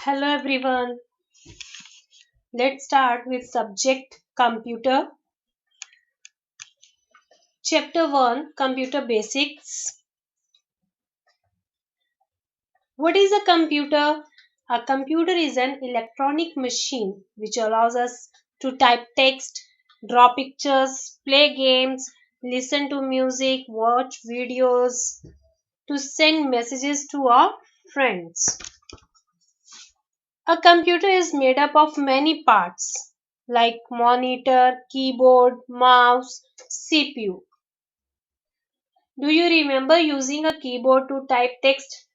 Hello everyone. Let's start with subject computer. Chapter 1 Computer Basics. What is a computer? A computer is an electronic machine which allows us to type text, draw pictures, play games, listen to music, watch videos, to send messages to our friends. A computer is made up of many parts like monitor, keyboard, mouse, CPU. Do you remember using a keyboard to type text?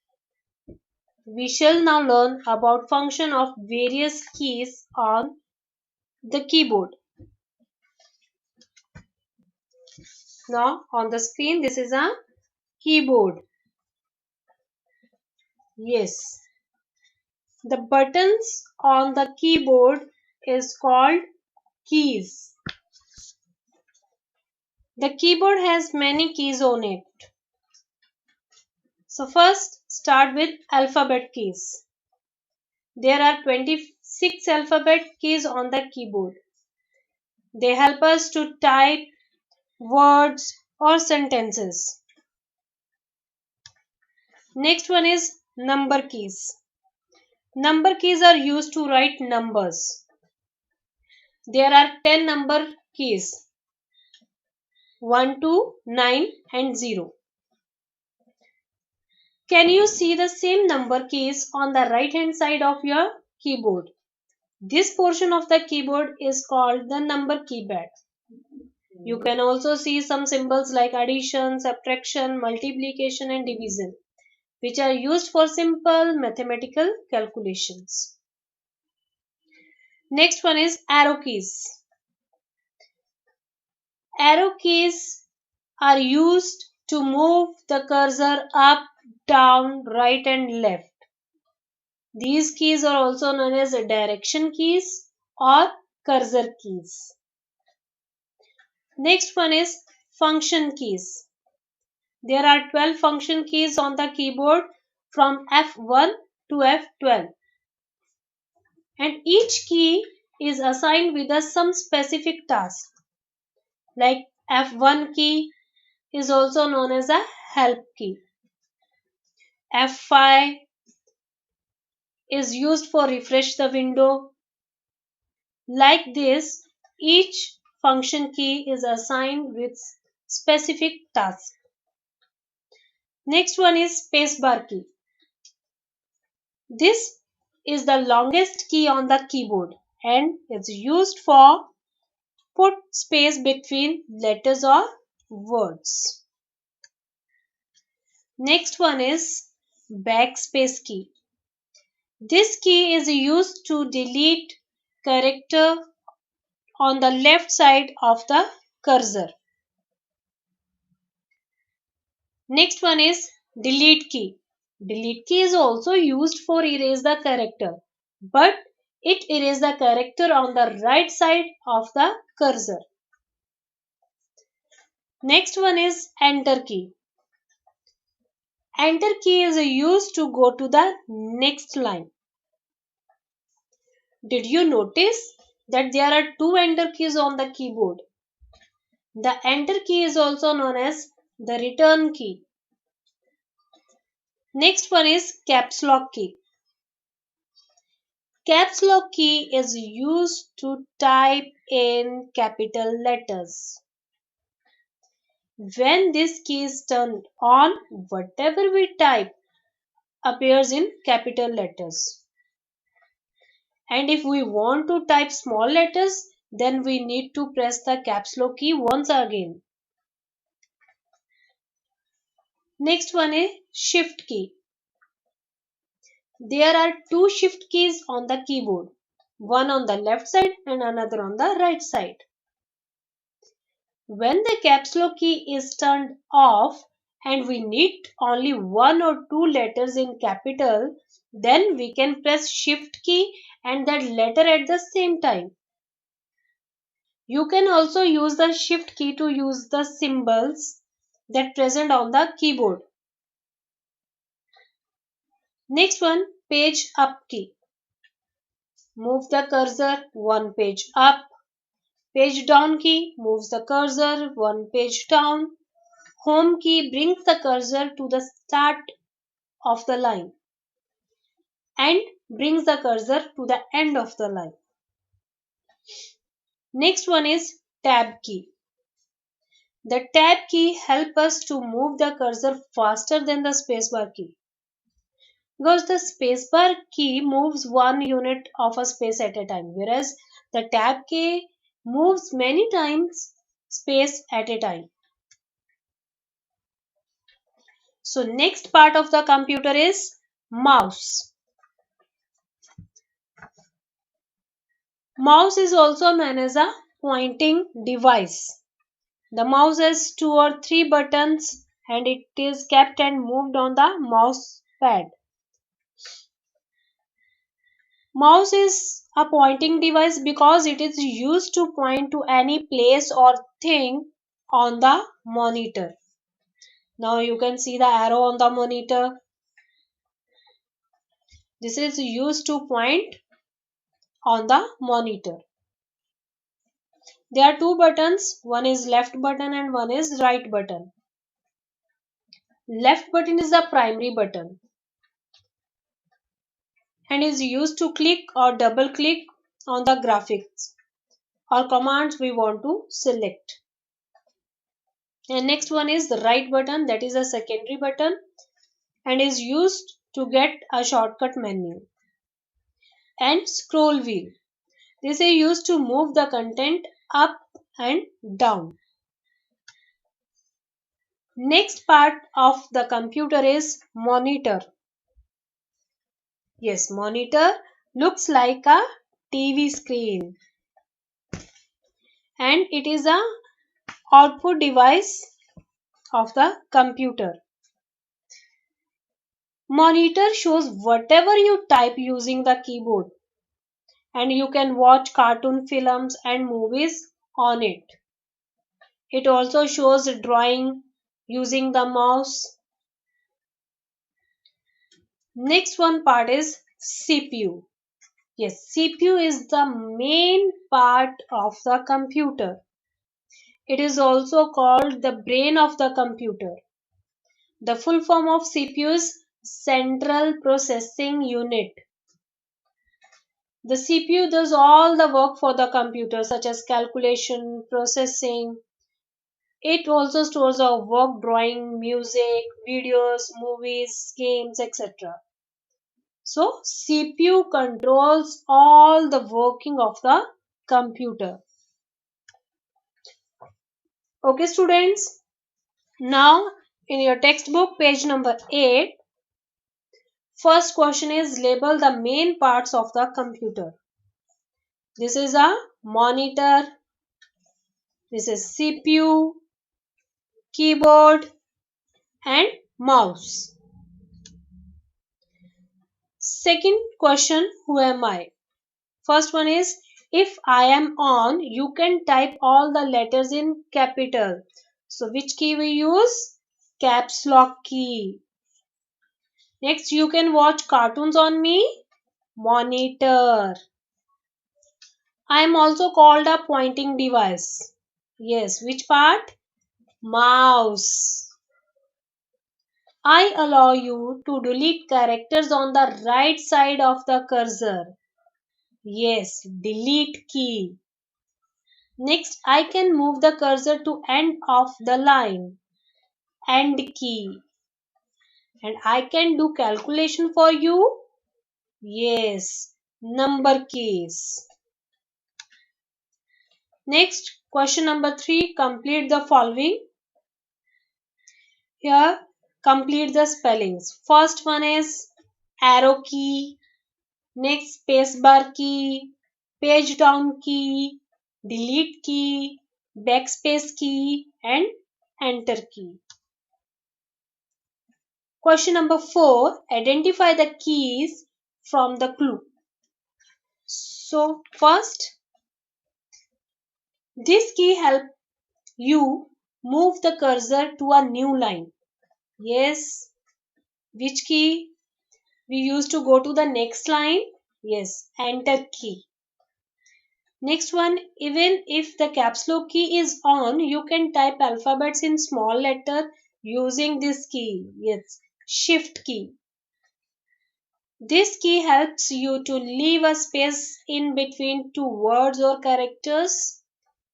We shall now learn about function of various keys on the keyboard. Now on the screen this is a keyboard. Yes. The buttons on the keyboard is called keys. The keyboard has many keys on it. So first start with alphabet keys. There are 26 alphabet keys on the keyboard. They help us to type words or sentences. Next one is number keys. Number keys are used to write numbers. There are 10 number keys. 1, 2, 9 and 0. Can you see the same number keys on the right hand side of your keyboard? This portion of the keyboard is called the number keypad. You can also see some symbols like addition, subtraction, multiplication and division, which are used for simple mathematical calculations. Next one is arrow keys. Arrow keys are used to move the cursor up, down, right and left. These keys are also known as direction keys or cursor keys. Next one is function keys. There are 12 function keys on the keyboard from F1 to F12. And each key is assigned with some specific task. Like F1 key is also known as a help key. F5 is used for refresh the window. Like this, each function key is assigned with specific task. Next one is spacebar key. This is the longest key on the keyboard and it's used for put space between letters or words. Next one is backspace key. This key is used to delete character on the left side of the cursor. Next one is delete key. Delete key is also used for erase the character, but it erases the character on the right side of the cursor. Next one is enter key. Enter key is used to go to the next line. Did you notice that there are two enter keys on the keyboard? The enter key is also known as the return key. Next one is caps lock key. Caps lock key is used to type in capital letters. When this key is turned on, whatever we type appears in capital letters. And if we want to type small letters, then we need to press the caps lock key once again. Next one is shift key. There are two shift keys on the keyboard, one on the left side and another on the right side. When the caps lock key is turned off and we need only one or two letters in capital, then we can press shift key and that letter at the same time. You can also use the shift key to use the symbols that present on the keyboard. Next one, page up key. move the cursor one page up. Page down key moves the cursor one page down. Home key brings the cursor to the start of the line and brings the cursor to the end of the line. Next one is tab key. The tab key helps us to move the cursor faster than the spacebar key, because the spacebar key moves one unit of a space at a time, whereas the tab key moves many times space at a time. So next part of the computer is mouse. Mouse is also known as a pointing device. The mouse has 2 or 3 buttons and it is kept and moved on the mouse pad. Mouse is a pointing device because it is used to point to any place or thing on the monitor. Now you can see the arrow on the monitor. This is used to point on the monitor. There are 2 buttons, one is left button and one is right button. Left button is the primary button and is used to click or double click on the graphics or commands we want to select. And next one is the right button, that is a secondary button and is used to get a shortcut menu. And scroll wheel, this is used to move the content up and down. Next part of the computer is monitor. Yes, monitor looks like a TV screen and it is a output device of the computer. Monitor shows whatever you type using the keyboard and you can watch cartoon films and movies on it. It also shows drawing using the mouse. Next one part is CPU. Yes, CPU is the main part of the computer. It is also called the brain of the computer. The full form of CPU is Central Processing Unit. The CPU does all the work for the computer such as calculation, processing. It also stores our work, drawing, music, videos, movies, games, etc. So CPU controls all the working of the computer. Okay students, now in your textbook page number 8, first question is label the main parts of the computer. This is a monitor, this is CPU, keyboard and mouse. Second question, who am I? First one is, if I am on, you can type all the letters in capital. So which key we use? Caps lock key. Next, you can watch cartoons on me. Monitor. I am also called a pointing device. Yes, which part? Mouse. I allow you to delete characters on the right side of the cursor. Yes, delete key. Next, I can move the cursor to end of the line. End key. And I can do calculation for you. Yes, number keys. Next, question number 3, complete the following. Here, complete the spellings. First one is arrow key, next spacebar key, page down key, delete key, backspace key and enter key. Question number 4, identify the keys from the clue. So first, this key helps you move the cursor to a new line. Yes, which key we use to go to the next line? Yes, enter key. Next one, even if the caps lock key is on, you can type alphabets in small letter using this key. Yes, shift key. This key helps you to leave a space in between two words or characters.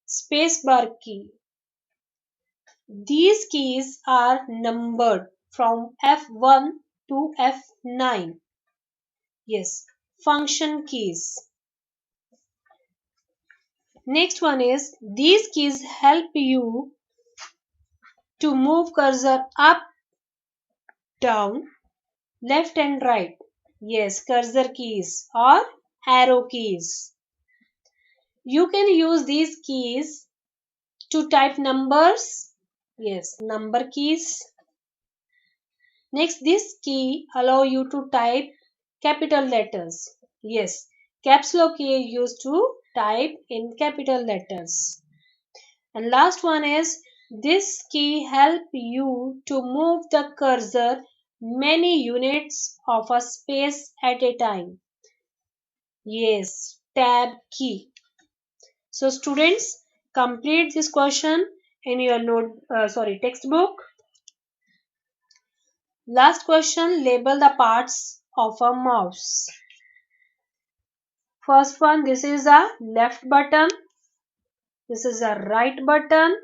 Spacebar key. These keys are numbered from F1 to F9. Yes, function keys. Next one is these keys help you to move cursor up, down, left and right. Yes, cursor keys or arrow keys. You can use these keys to type numbers. Yes, number keys. Next, this key allow you to type capital letters. Yes, caps lock key is used to type in capital letters. And last one is this key help you to move the cursor many units of a space at a time. Yes, tab key. So students, complete this question in your textbook. Last question, label the parts of a mouse. First one, this is a left button, this is a right button,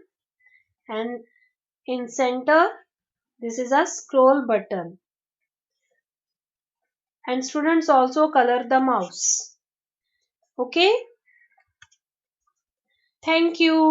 and in center this is a scroll button. And students also color the mouse. Okay, thank you.